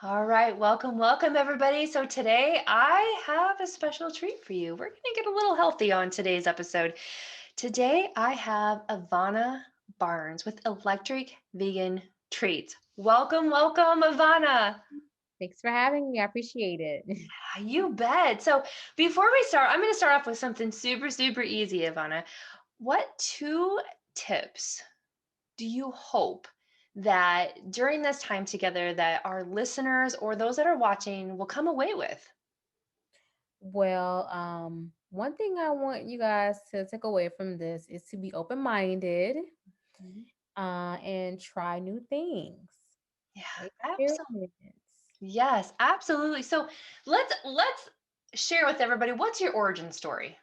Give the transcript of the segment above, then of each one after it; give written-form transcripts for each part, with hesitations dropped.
All right, welcome everybody. So today I have a special treat for you. We're going to get a little healthy on today's episode. Today I have Ivana Barnes with Electric Vegan Treats. Welcome, Ivana. Thanks for having me. I appreciate it. You bet. So before we start, I'm going to start off with something super easy, Ivana. What two tips do you hope that during this time together that our listeners or those that are watching will come away with? One thing I want you guys to take away from this is to be open-minded, Mhm. and try new things. Yeah, absolutely. Experiment. Yes, absolutely. So let's share with everybody what's your origin story.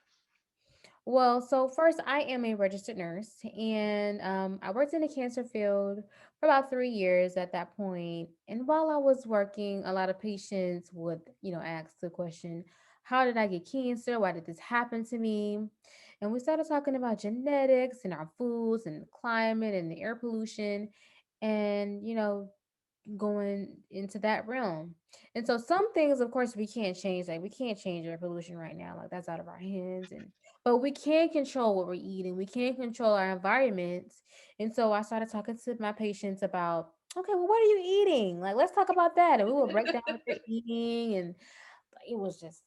So first, I am a registered nurse, and I worked in the cancer field for about 3 years at that point. And while I was working, a lot of patients would, ask the question, "How did I get cancer? Why did this happen to me?" And we started talking about genetics and our foods and the climate and the air pollution, and going into that realm. And so some things, of course, we can't change. Like we can't change air pollution right now. Like that's out of our hands. And but we can control what we're eating. We can control our environments. And so I started talking to my patients about, okay, well, what are you eating? Like let's talk about that. And we will break down what they're eating. And it was just,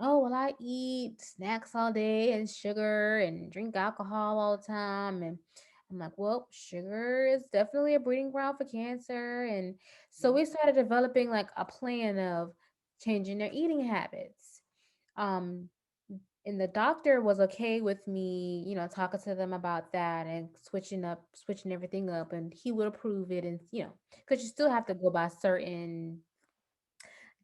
oh, well, I eat snacks all day and sugar and drink alcohol all the time. And I'm like, well, sugar is definitely a breeding ground for cancer. And so we started developing like a plan of changing their eating habits. Um, and the doctor was okay with me, talking to them about that and switching everything up, and he would approve it. And because you still have to go by certain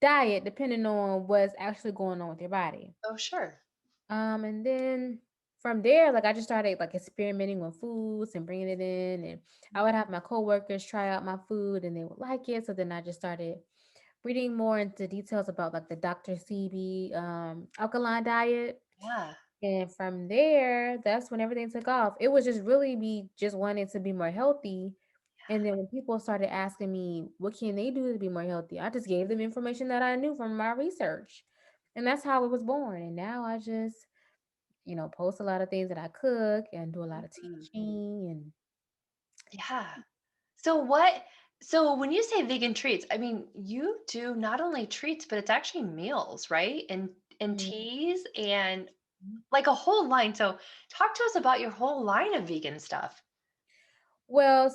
diet depending on what's actually going on with your body. Oh, sure. And then from there, like I just started like experimenting with foods and bringing it in, and I would have my coworkers try out my food and they would like it. So then I just started reading more into details about like the Dr. CB alkaline diet. Yeah. And from there, that's when everything took off. It was just really me just wanting to be more healthy. And then when people started asking me, what can they do to be more healthy? I just gave them information that I knew from my research. And that's how it was born. And now I just, post a lot of things that I cook and do a lot of Mhm. teaching and Yeah. So what so when you say vegan treats, I mean, you do not only treats, but it's actually meals, right? And Mhm. teas and like a whole line. So talk to us about your whole line of vegan stuff.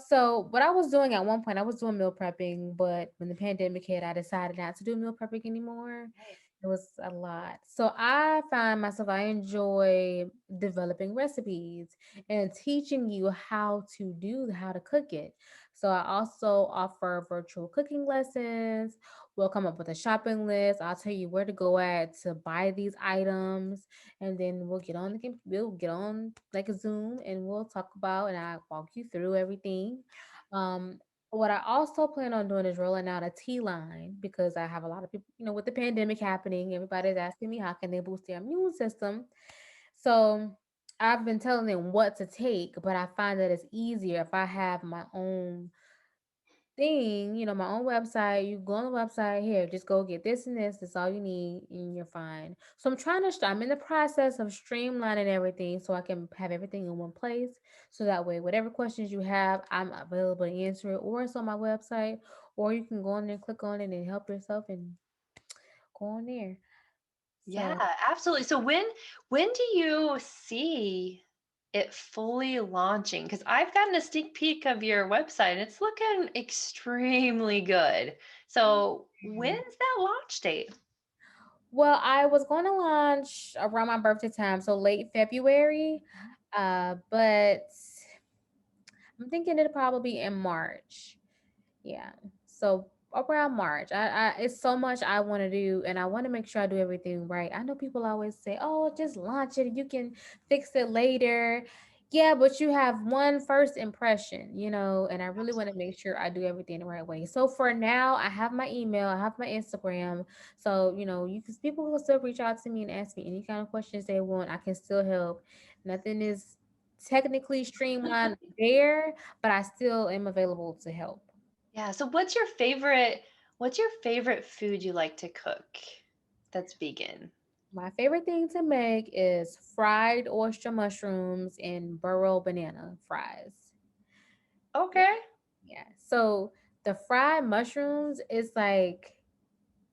So what I was doing at one point, I was doing meal prepping, but when the pandemic hit, I decided not to do meal prepping anymore. Right. It was a lot. So I find myself, I enjoy developing recipes and teaching you how to cook it. So I also offer virtual cooking lessons. We'll come up with a shopping list. I'll tell you where to go at to buy these items, and then we'll get on like a Zoom and we'll talk about, and I walk you through everything. Um, what I also plan on doing is rolling out a tea line because I have a lot of people, with the pandemic happening, everybody's asking me how can they boost their immune system. So I've been telling them what to take, but I find that it's easier if I have my own thing, my own website. You go on the website here, just go get this and this. That's all you need, and you're fine. So I'm in the process of streamlining everything so I can have everything in one place. So that way, whatever questions you have, I'm available to answer it, or it's on my website, or you can go on there, click on it, and help yourself and go on there. Yeah, So absolutely. So when do you see it fully launching? Because I've gotten a sneak peek of your website and it's looking extremely good. So when's that launch date? I was going to launch around my birthday time, so late February. But I'm thinking it'll probably be in March. Yeah. So around March, it's so much I want to do, and I want to make sure I do everything right. I know people always say, "Oh, just launch it. You can fix it later." Yeah, but you have one first impression, and I really want to make sure I do everything the right way. So for now, I have my email, I have my Instagram. So, people will still reach out to me and ask me any kind of questions they want. I can still help. Nothing is technically streamlined there, but I still am available to help. Yeah. So what's your favorite? What's your favorite food you like to cook that's vegan? My favorite thing to make is fried oyster mushrooms and burro banana fries. Yeah. Okay. Yeah. So the fried mushrooms is like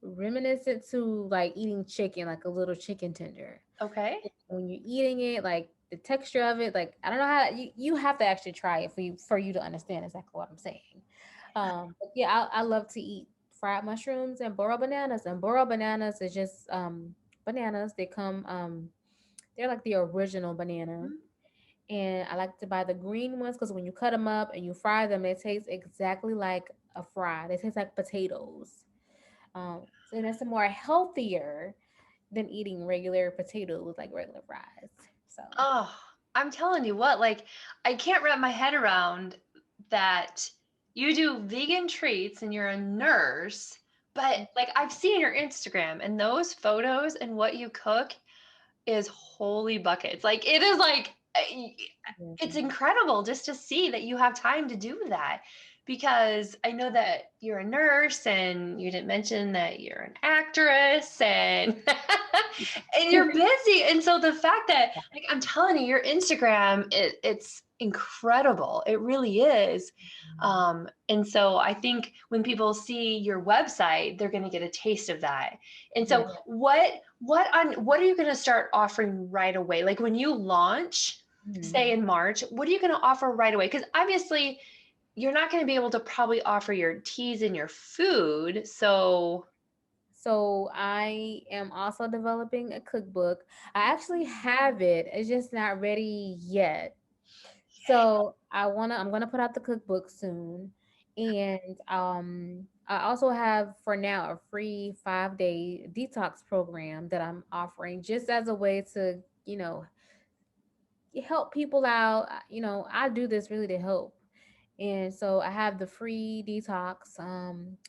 reminiscent to like eating chicken, like a little chicken tender. Okay. When you're eating it, like the texture of it, like I don't know how you have to actually try it for you to understand exactly what I'm saying. But yeah, I love to eat fried mushrooms and burro bananas. And burro bananas is just bananas. They come they're like the original banana. Mhm. And I like to buy the green ones because when you cut them up and you fry them, they taste exactly like a fry. They taste like potatoes. So that's more healthier than eating regular potatoes like regular fries. So Oh, I'm telling you what, like, I can't wrap my head around that you do vegan treats and you're a nurse, but like I've seen your Instagram and those photos and what you cook is holy buckets. Like it is like it's yeah. incredible just to see that you have time to do that because I know that you're a nurse and you didn't mention that you're an actress and and you're busy. And so the fact that like I'm telling you, your Instagram, it's incredible. It really is. And so I think when people see your website, they're going to get a taste of that. And Yeah. so what are you going to start offering right away? Like when you launch, say Mhm. in March, what are you going to offer right away? Because obviously you're not going to be able to probably offer your teas and your food. So So I am also developing a cookbook. I actually have it. It's just not ready yet. So I'm gonna put out the cookbook soon. And I also have for now a free 5-day detox program that I'm offering just as a way to, help people out. I do this really to help. And so I have the free detox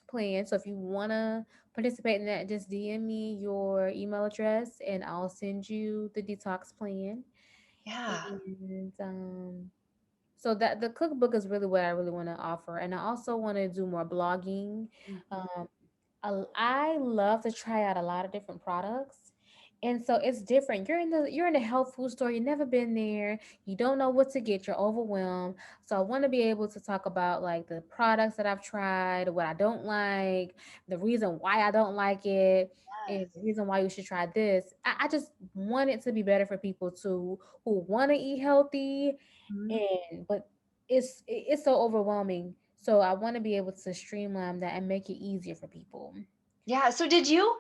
plan. So if you want to participate in that, just DM me your email address and I'll send you the detox plan. yeah. And so that the cookbook is really what I really want to offer. And I also want to do more blogging. Mhm. Um, I love to try out a lot of different products. And so it's different. You're in the health food store. You've never been there. You don't know what to get. You're overwhelmed. So I want to be able to talk about like the products that I've tried, what I don't like, the reason why I don't like it, and the reason why you should try this. I just want it to be better for people too who want to eat healthy, Mhm. but it's so overwhelming. So I want to be able to streamline that and make it easier for people. Yeah. So did you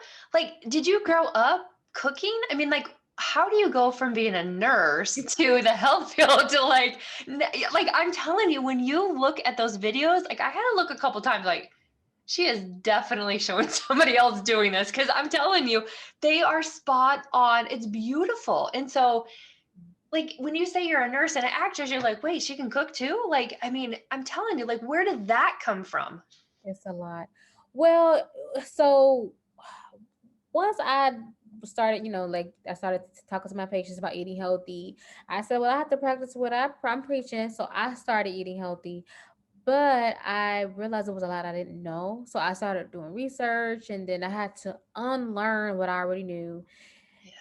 grow up cooking? I mean, like, how do you go from being a nurse to the health field to like I'm telling you, when you look at those videos, like I had to look a couple times, like she is definitely showing somebody else doing this because I'm telling you, they are spot on. It's beautiful. And so like when you say you're a nurse and an actress, you're like, wait, she can cook too? Like, I mean, I'm telling you, like, where did that come from? It's a lot. Well, so once I started, like I started talking to my patients about eating healthy, I said, well, I have to practice what I'm preaching. So I started eating healthy. But I realized it was a lot I didn't know. So I started doing research and then I had to unlearn what I already knew.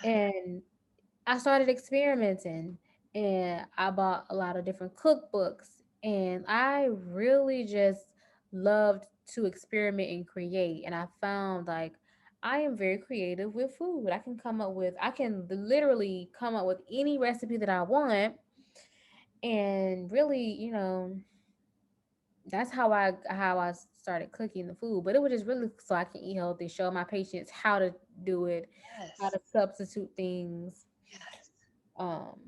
Yeah. And I started experimenting and I bought a lot of different cookbooks and I really just loved to experiment and create. And I found like I am very creative with food. I can literally come up with any recipe that I want. And really, that's how I started cooking the food. But it was just really so I can eat healthy, show my patients how to do it, how Yes. to substitute things. Yes. Um,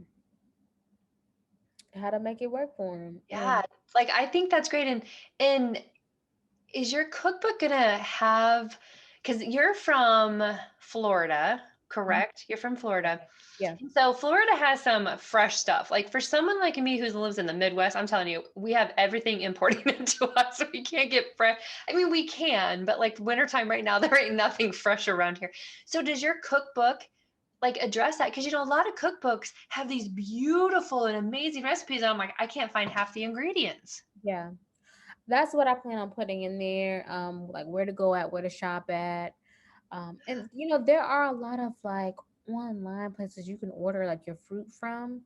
how to make it work for him. Yeah. Like I think that's great. And is your cookbook gonna have because you're from Florida, Mhm. correct? You're from Florida. Yeah. And so Florida has some fresh stuff. Like for someone like me who lives in the Midwest, I'm telling you, we have everything imported into us. We can't get fresh. I mean, we can, but like wintertime right now, there ain't nothing fresh around here. So does your cookbook like address that? Because a lot of cookbooks have these beautiful and amazing recipes. And I'm like, I can't find half the ingredients. Yeah. that's what I plan on putting in there. Like where to go at, where to shop at. And there are a lot of like online places you can order like your fruit from.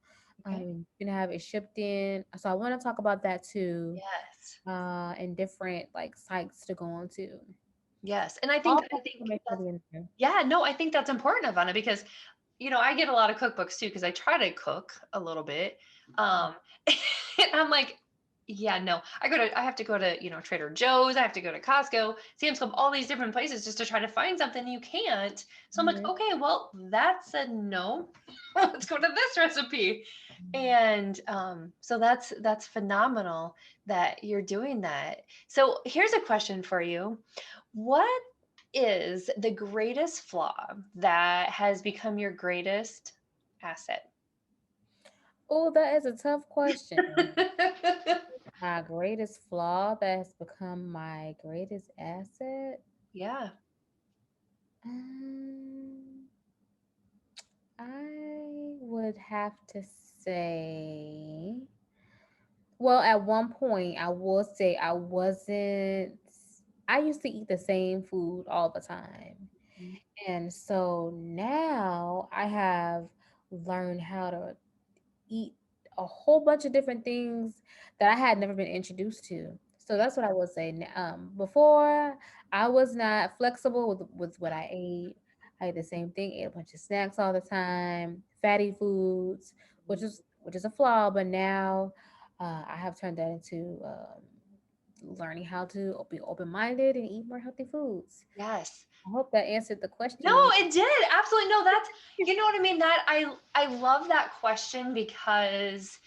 Okay. You can have it shipped in. So I want to talk about that too. Yes. And different like sites to go on to. Yes. And I think All I that think information will that's be in there. yeah, no, I think that's important, Ivana, because I get a lot of cookbooks too because I try to cook a little bit. Um, and I'm like, yeah, no, I have to go to, Trader Joe's, I have to go to Costco, Sam's Club, all these different places just to try to find something you can't. So I'm like, Mhm. okay, well, that's a no. Let's go to this recipe. And so that's phenomenal that you're doing that. So here's a question for you. What is the greatest flaw that has become your greatest asset? Oh, that is a tough question. My greatest flaw that has become my greatest asset. Yeah. Um, I would have to say, well, at one point, I will say I used to eat the same food all the time. Mhm. And so now I have learned how to eat a whole bunch of different things that I had never been introduced to. So Yeah. that's what I would say. Before I was not flexible with what I ate. I ate the same thing, ate a bunch of snacks all the time, fatty foods, which is a flaw. But now I have turned that into learning how to be open minded and eat more healthy foods. Yes. I hope that answered the No, question. it did. Absolutely. No, that's you know what I mean? That I love that question because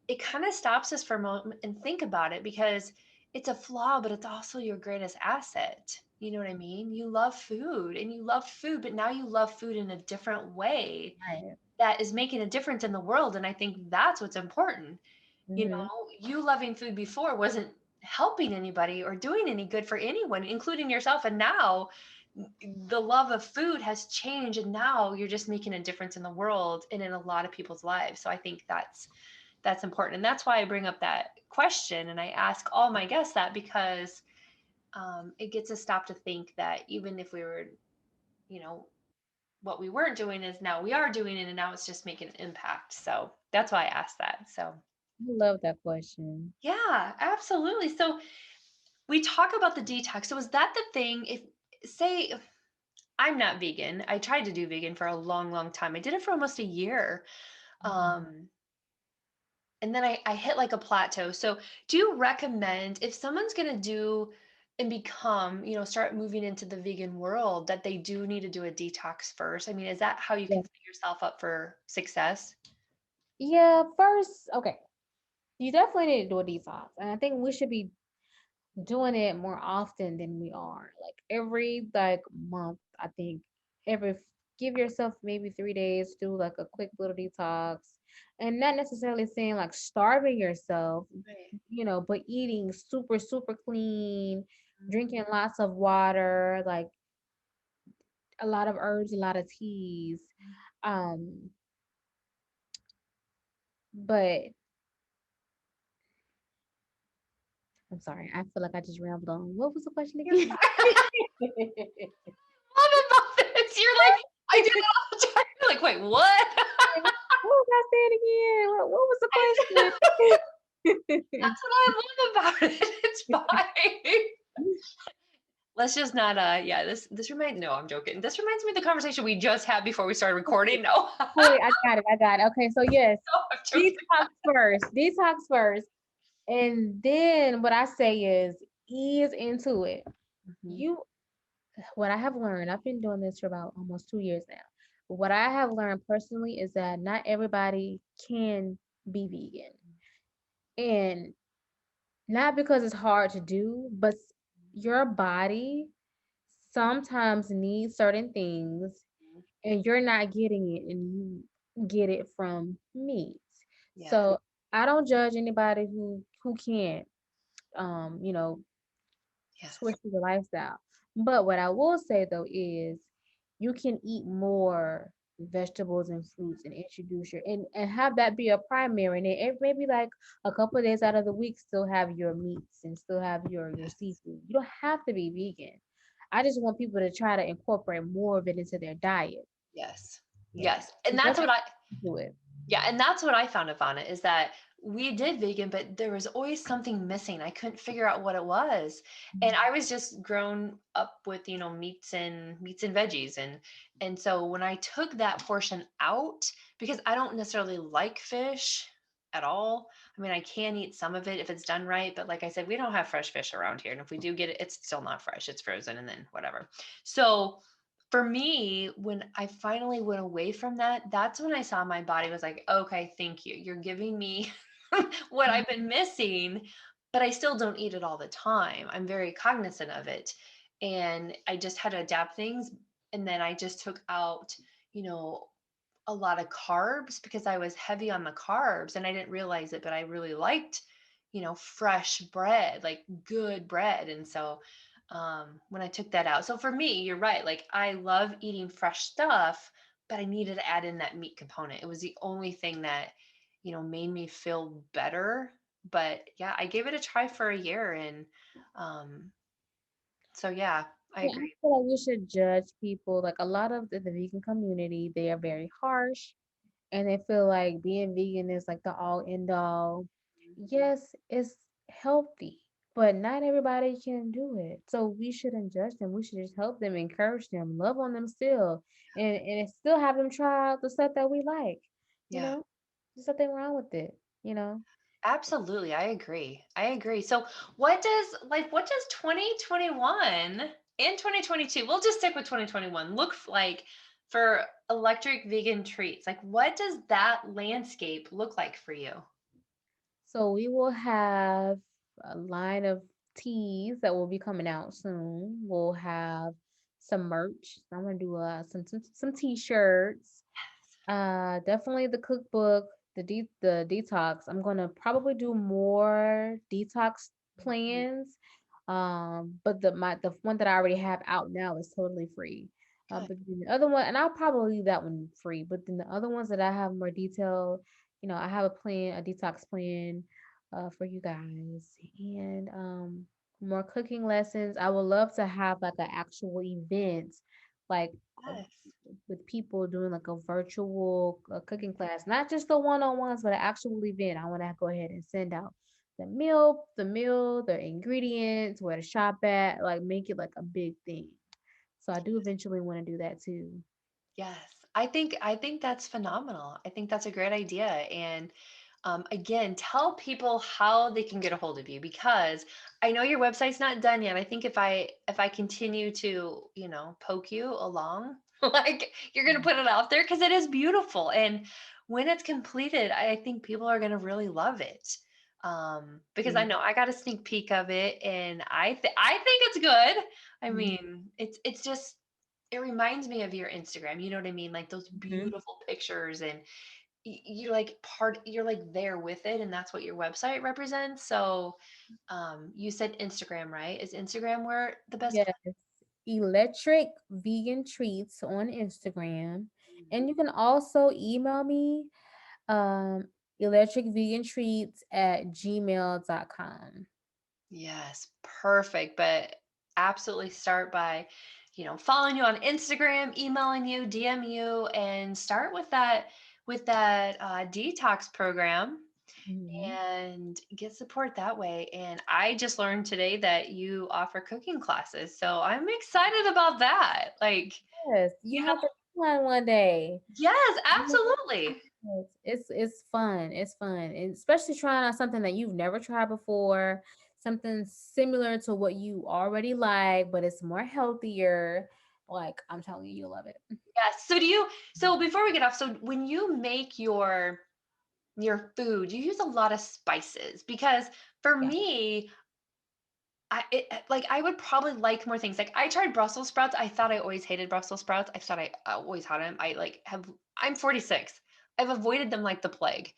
it kind of stops us for a moment and think about it because it's a flaw, but it's also your greatest asset. You know what I mean? You love food and you love food, but now you love food in a different way Right. that is making a difference in the world. And I think that's what's important. Mm-hmm. You loving food before wasn't helping anybody or doing any good for anyone, including yourself. And now the love of food has changed. And now you're just making a difference in the world and in a lot of people's lives. So I think that's important. And that's why I bring up that question. And I ask all my guests that because it gets us stop to think that even if we were, you know, what we weren't doing is now we are doing it and now it's just making an impact. So that's why I asked that. So I love that question. yeah, absolutely. So we talk about the detox. So is that the thing? If say I'm not vegan, I tried to do vegan for a long, long time. I did it for almost a year. Um, and then I hit like a plateau. So do you recommend if someone's gonna do and become, start moving into the vegan world that they do need to do a detox first? I mean, is that how you Yeah. can set yourself up for success? Yeah, first, okay. You definitely need to do a detox. And I think we should be doing it more often than we are. Like every like month, I think every give yourself maybe 3 days, do like a quick little detox. And not necessarily saying like starving yourself, Right. but eating super, super clean, Mhm. drinking lots of water, like a lot of herbs, a lot of teas. Um, but I'm sorry, I feel like I just rambled on. What was the question You're again? fine. Love about this. You're like, I do that all the time. You're like, wait, what? What was I saying again? What was the question? That's what I love about it. It's fine. Let's just not yeah, this reminds no, I'm joking. This reminds me of the conversation we just had before we started recording. No. Wait, I got it. I got it. Okay, so yes, No, I'm joking. detox first. Detox first. And then what I say is ease into it. Mhm. You what I have learned, I've been doing this for about almost 2 years now. What I have learned personally is that not everybody can be vegan. And not because it's hard to do, but your body sometimes needs certain things and you're not getting it and you get it from meat. Yeah. So I don't judge anybody who can't Yes. switch to the lifestyle. But what I will say though is you can eat more. vegetables and fruits and introduce your and have that be a primary, and then it maybe like a couple of days out of the week still have your meats and still have your Yes. seafood. You don't have to be vegan. I just want people to try to incorporate more of it into their diet. Yes. Yeah. Yes. And That's that's what I do it. Yeah, and that's what I found, Ivana, is that we did vegan, but there was always something missing. I couldn't figure out what it was. And I was just grown up with, meats and veggies. And so when I took that portion out, because I don't necessarily like fish at all. I mean, I can eat some of it if it's done right, but like I said, we don't have fresh fish around here. And if we do get it, it's still not fresh. It's frozen and then whatever. So for me, when I finally went away from that, that's when I saw my body was like, okay, thank you. You're giving me what I've been missing, but I still don't eat it all the time. I'm very cognizant of it. And I just had to adapt things. And then I just took out, you know, a lot of carbs because I was heavy on the carbs and I didn't realize it, but I really liked, fresh bread, like good bread. And so when I took that out, so for me, you're right. Like I love eating fresh stuff, but I needed to add in that meat component. It was the only thing that, made me feel better. But yeah, I gave it a try for a year. And um, so yeah, I Yeah, I agree. feel like we should judge people. Like a lot of the vegan community, they are very harsh and they feel like being vegan is like the all end all. Yes, it's healthy, but not everybody can do it. So we shouldn't judge them. We should just help them, encourage them, love on them still, and still have them try out the stuff that we like. You Yeah. know, there's nothing wrong with it. You know. Absolutely, I agree. I agree. So, what does 2021 and 2022, we'll just stick with 2021, look like for electric vegan treats? Like what does that landscape look like for you? So we will have a line of teas that will be coming out soon. We'll have some merch. I'm gonna do some t-shirts. Definitely the cookbook, the detox. I'm gonna probably do more detox plans. But the one that I already have out now is totally free. Good. But then the other one, and I'll probably leave that one free. But then the other ones that I have more detailed, I have a plan, a detox plan, for you guys, and more cooking lessons. I would love to have like an actual event, like Yes. with people doing like a virtual cooking class, not just the one-on-ones, but an actual event. I want to go ahead and send out the ingredients, where to shop at, like make it like a big thing. So I do eventually want to do that too. Yes. I think that's phenomenal. I think that's a great idea. And again, tell people how they can get a hold of you because I know your website's not done yet. I think if I continue to, poke you along, like you're gonna put it out there because it is beautiful. And when it's completed, I think people are gonna really love it. Because I Mm-hmm. know I got a sneak peek of it and I think it's good. I mean, it's just it reminds me of your Instagram. You know what I mean? Like those Hmm. beautiful pictures and you're like there with it and that's what your website represents. So you said Instagram, right? Is Instagram where the best Yes, electric vegan treats on Instagram, and you can also email me um electricvegantreats@gmail.com. Yes, perfect. But absolutely start by, following you on Instagram, emailing you, DM you, and start with that detox program Hmm. and get support that way. And I just learned today that you offer cooking classes. So I'm excited about that. Like, Yes, you have to do one day. yes, Yes, absolutely. it's fun. It's fun, and especially trying out something that you've never tried before, something similar to what you already like, but it's more healthier. Like I'm telling you, you'll love it. Yes. So before we get off, so when you make your food, you use a lot of spices because for Yeah. me, like I would probably like more things. Like I tried Brussels sprouts. I thought I always hated Brussels sprouts. I thought I always had them. I'm 46. I've avoided them like the plague.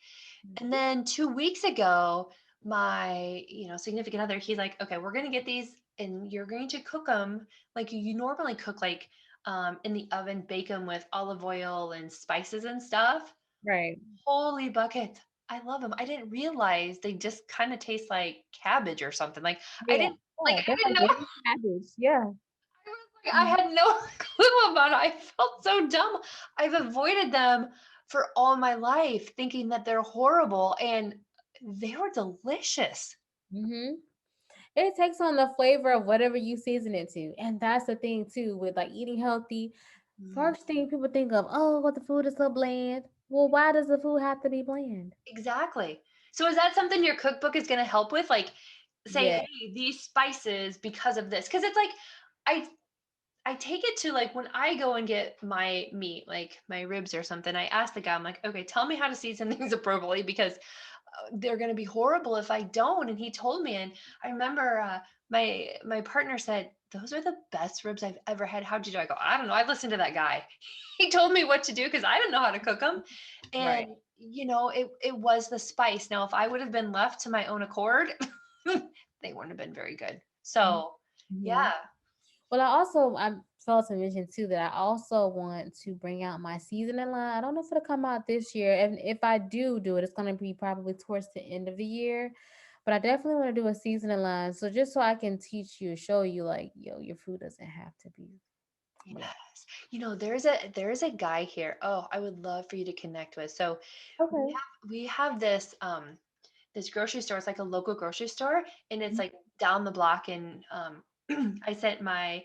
And then 2 weeks ago, my, significant other, he's like, okay, we're going to get these and you're going to cook them like you normally cook like in the oven, bake them with olive oil and spices and stuff. Right. Holy buckets. I love them. I didn't realize they just kind of taste like cabbage or something. Like I Yeah. didn't like Yeah, I they're didn't like know baby cabbage. Yeah. I was like I Mhm. had no clue about it. I felt so dumb. I've avoided them for all my life thinking that they're horrible and they were delicious. Mhm. It takes on the flavor of whatever you season it to. And that's the thing too with like eating healthy. Mm, First thing people think of, oh, well, the food is so bland. Well, why does the food have to be bland? exactly. So is that something your cookbook is going to help with? Like say, Yeah. hey, these spices because of this. Because it's like I I take it to like when I go and get my meat, like my ribs or something, I ask the guy, I'm like, okay, tell me how to season things appropriately because they're going to be horrible if I don't. And he told me, and I remember my partner said, those are the best ribs I've ever had. How'd you do? I go, I don't know. I listened to that guy. He told me what to do because I didn't know how to cook them. Right. And, it was the spice. Now, if I would have been left to my own accord, they wouldn't have been very good. So, Mm-hmm. yeah. Well, I failed to mention too that I also want to bring out my seasoning line. I don't know if it'll come out this year, and if I do it, it's going to be probably towards the end of the year. But I definitely want to do a seasoning line, so just so I can teach you, show you, like, yo, your food doesn't have to be bland. Yes. There's a guy here. Oh, I would love for you to connect with. So Okay. we have this grocery store. It's like a local grocery store, and it's like down the block. And I sent my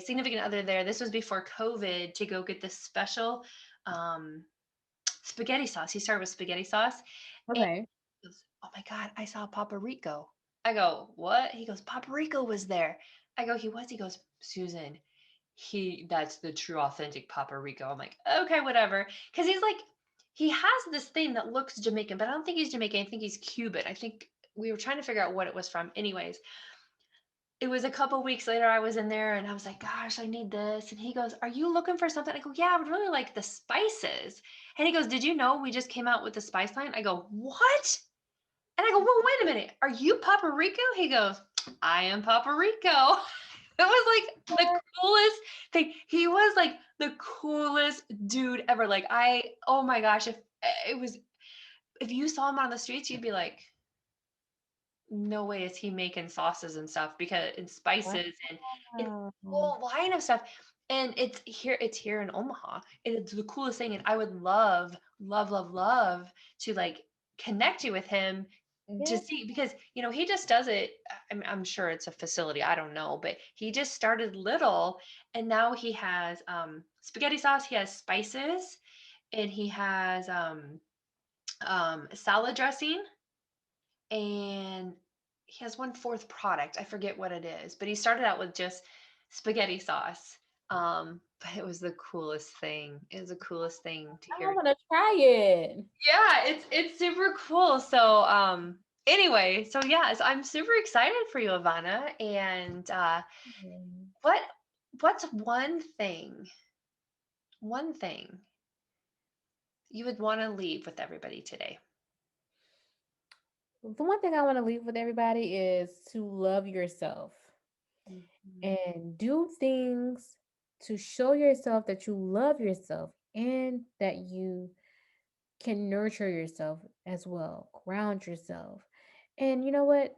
significant other there. This was before COVID to go get this special um, spaghetti sauce. He started with spaghetti sauce, and Okay. he goes, "Oh my God, I saw Papa Rico." I go, "What?" He goes, "Papa Rico was there." I go, "He was." He goes, "Susan, that's the true authentic Papa Rico." I'm like, okay, whatever. Because he's like, he has this thing that looks Jamaican, but I don't think he's Jamaican. I think he's Cuban. I think we were trying to figure out what it was from. Anyways, it was a couple weeks later. I was in there and I was like, gosh, I need this. And he goes, are you looking for something? I go, yeah, I would really like the spices. And he goes, did you know we just came out with the spice line? I go, what? And I go, well, wait a minute. Are you Papa Rico? He goes, I am Papa Rico. It was like the coolest thing. He was like the coolest dude ever. Like oh my gosh, if you saw him on the streets, you'd be like, no way is he making sauces and stuff because and spices and Wow. whole line of stuff. And it's here in Omaha. And it's the coolest thing. And I would love, love, love, love to like connect you with him to Yeah. see because he just does it. I'm sure it's a facility. I don't know, but he just started little and now he has spaghetti sauce, he has spices, and he has salad dressing and he has one fourth product. I forget what it is, but he started out with just spaghetti sauce. But it was the coolest thing. It was the coolest thing to I hear. want to try it. Yeah, it's super cool. So anyway, so yes, I'm super excited for you, Ivana. And Mm. what what's one thing you would want to leave with everybody today? The one thing I want to leave with everybody is to love yourself Mhm. and do things to show yourself that you love yourself and that you can nurture yourself as well, ground yourself. And you know what?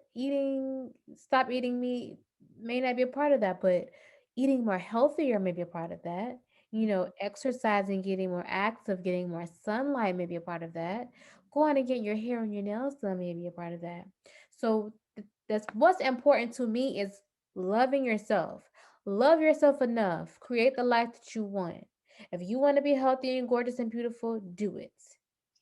Stop eating meat may not be a part of that, but eating more healthier may be a part of that. Exercising, getting more active, getting more sunlight may be a part of that. Going to get your hair and your nails done may be a part of that. So that's what's important to me is loving yourself. Love yourself enough. Create the life that you want. If you want to be healthy and gorgeous and beautiful, do it.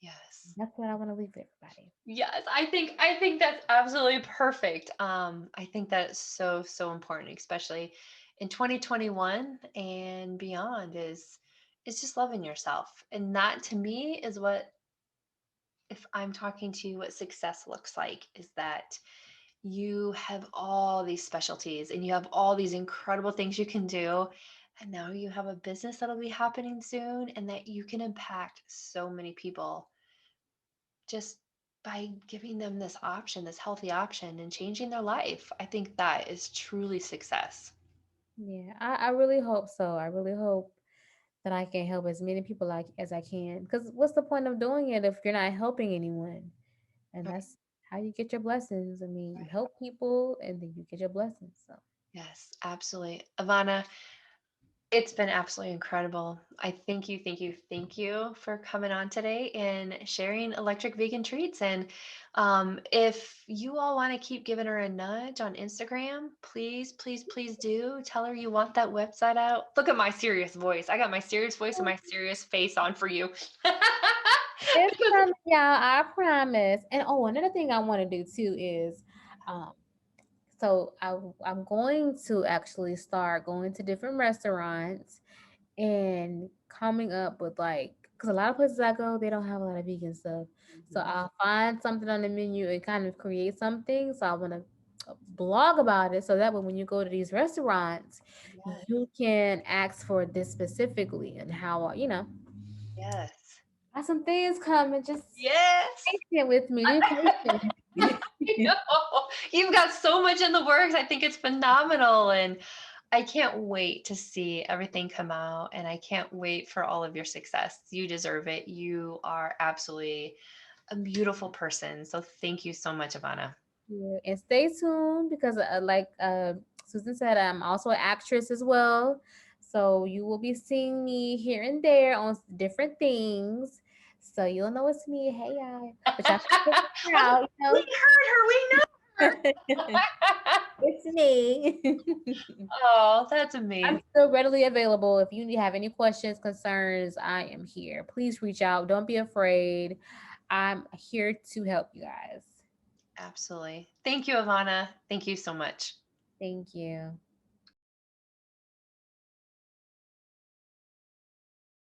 Yes. That's what I want to leave with everybody. Yes, I think that's absolutely perfect. I think that's so so important, especially in 2021 and beyond is just loving yourself. And that to me is what if I'm talking to you what success looks like is that you have all these specialties and you have all these incredible things you can do. And now you have a business that'll be happening soon and that you can impact so many people just by giving them this option, this healthy option, and changing their life. I think that is truly success. Yeah, I really hope so. I really hope that I can help as many people like as I can. Because what's the point of doing it if you're not helping anyone? And Right, that's how you get your blessings. I mean, you right. help people and then you get your blessings. So Yes, absolutely. Ivana, it's been absolutely incredible. I thank you, thank you for coming on today and sharing electric vegan treats. And if you all want to keep giving her a nudge on Instagram, please, please, please do tell her you want that website out. Look at my serious voice. I got my serious voice and my serious face on for you. it's coming, y'all. I promise. And oh, another thing I want to do too is, um, so I'm going to actually start going to different restaurants and coming up with like, because a lot of places I go, they don't have a lot of vegan stuff. So Mhm. I'll find something on the menu and kind of create something. So I want to blog about it so that way when you go to these restaurants, Yes, you can ask for this specifically and how, yes, got some things coming. Just yes. patient with me. Be patient. I know. You've got so much in the works. I think it's phenomenal. And I can't wait to see everything come out. And I can't wait for all of your success. You deserve it. You are absolutely a beautiful person. So thank you so much, Ivana. Yeah, and stay tuned because, like Susan said, I'm also an actress as well. So you will be seeing me here and there on different things. So you'll know it's me. Hey, y'all. But y'all can figure it Oh, out, we heard her. We know her. it's me. Oh, that's I'm amazing. still readily available. If you have any questions, concerns, I am here. Please reach out. Don't be afraid. I'm here to help you guys. Absolutely. Thank you, Ivana. Thank you so much. Thank you.